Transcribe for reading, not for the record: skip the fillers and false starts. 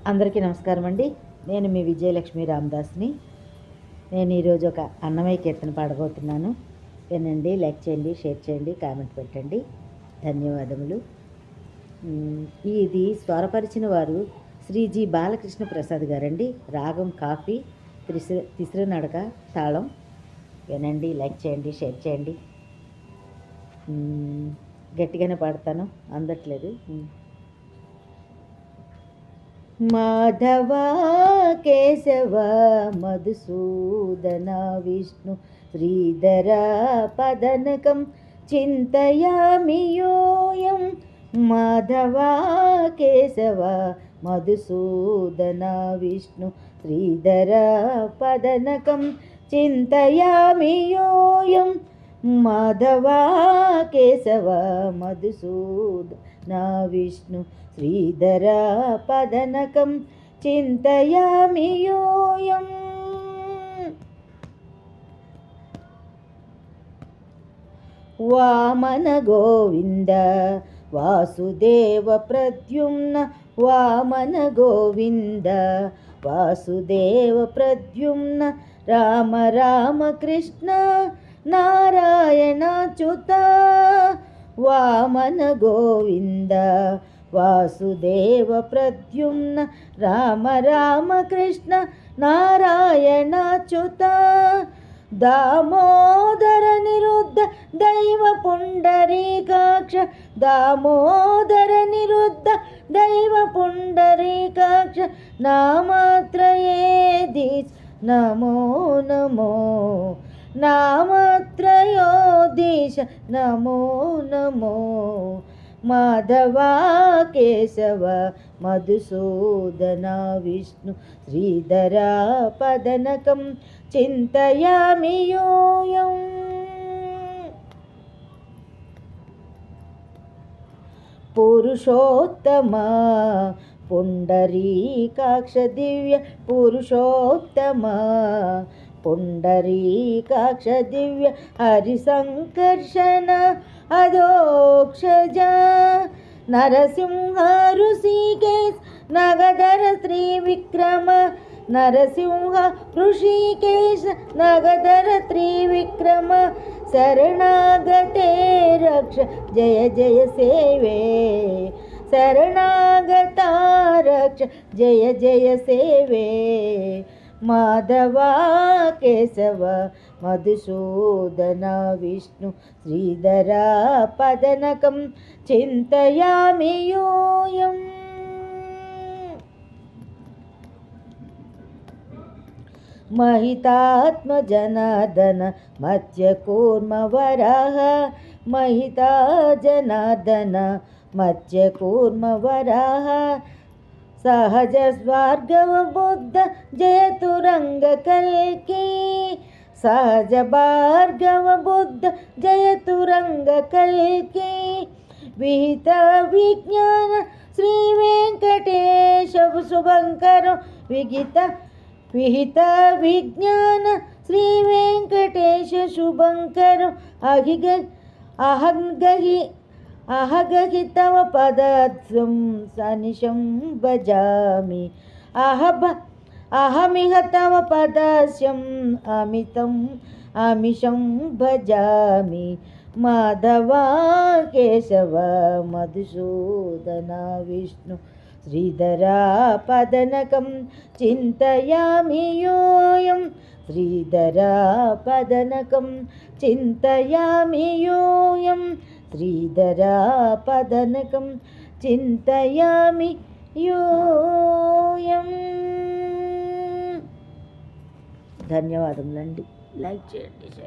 అందరికీ నమస్కారం అండి. నేను మీ విజయలక్ష్మి రామదాస్ని. నేను ఈరోజు ఒక అన్నమయ్య కీర్తన పాడబోతున్నాను. వినండి, లైక్ చేయండి, షేర్ చేయండి, కామెంట్ పెట్టండి. ధన్యవాదములు. ఇది స్వరపరిచిన వారు శ్రీ జి బాలకృష్ణ ప్రసాద్ గారండి. రాగం కాఫీ, తిసర నడక తాళం. వినండి, లైక్ చేయండి, షేర్ చేయండి. గట్టిగానే పాడతాను, అందట్లేదు. మాధవ కేశవ మధుసూదన విష్ణు శ్రీధర పదనకం చింతయామి యోయం. మాధవ కేశవ మధుసూదన విష్ణు శ్రీధర పదనకం చింతయామి యోయం. మాధవ కేశవ మధుసూదన విష్ణు శ్రీధర పదనకం చింతయామి యోయం. వామన గోవింద వాసుదేవ ప్రద్యుమ్న. వామన గోవింద వాసుదేవ ప్రద్యుమ్న. రామ రామ కృష్ణ నారాయణాచ్యుత. వామన గోవింద వాసుదేవ ప్రద్యుమ్న. రామ రామ కృష్ణ నారాయణాచ్యుత. దామోదర నిరుద్ధ దైవ పుండరీకాక్ష. దామోదర నిరుద్ధ దైవ పుండరీకాక్ష. నామత్రయేదీశ నమో నమో. నామత్రయోదీశ నమో నమో. మాధవ కేశవ మధుసూదన విష్ణు శ్రీధర పదనకం చింతయామి యోయం. పురుషోత్తమ పుండరీకాక్ష దివ్య పురుషోత్తమ పుండరీకాక్ష దివ్య హరిసంకర్షణ అధోక్షజ. నరసింహ ఋషికేశ్ నగధర త్రివిక్రమ. నరసింహ ఋషికేశ్ నగధర త్రివిక్రమ. శరణాగతే రక్ష జయ జయ సేవే. శరణాగత రక్ష జయ జయ సేవే. మాధవ కేశవ మధుసూదన విష్ణు శ్రీధర పదనకం చింతయామి యోయం. మహితాత్మ జనార్దన మత్స్యకూర్మ వరాహ. మహితా జనార్దన మత్స్యకూర్మ వరాహ. సహజ భార్గవ బుద్ధ జయతురంగ కల్కి. సహజ భార్గవ బుద్ధ జయతురంగ కల్కి. విహిత విజ్ఞాన శ్రీ వెంకటేశ శుభంకరం. విహిత విజ్ఞాన శ్రీ వెంకటేశ శుభంకరం. అహగహి తవ పదత్వం సనిశం భజామి. అహమిహ తవ పదస్యం అమిషం భజామి. మాధవ కేశవ మధుసూదన విష్ణు శ్రీధర పదనకం చింతయామి యోయం. శ్రీధర పదనకం చింతయామి యోయం. శ్రీధర పదనకం చింతయామి యోయం. ధన్యవాదములండి. లైక్ చేయండి.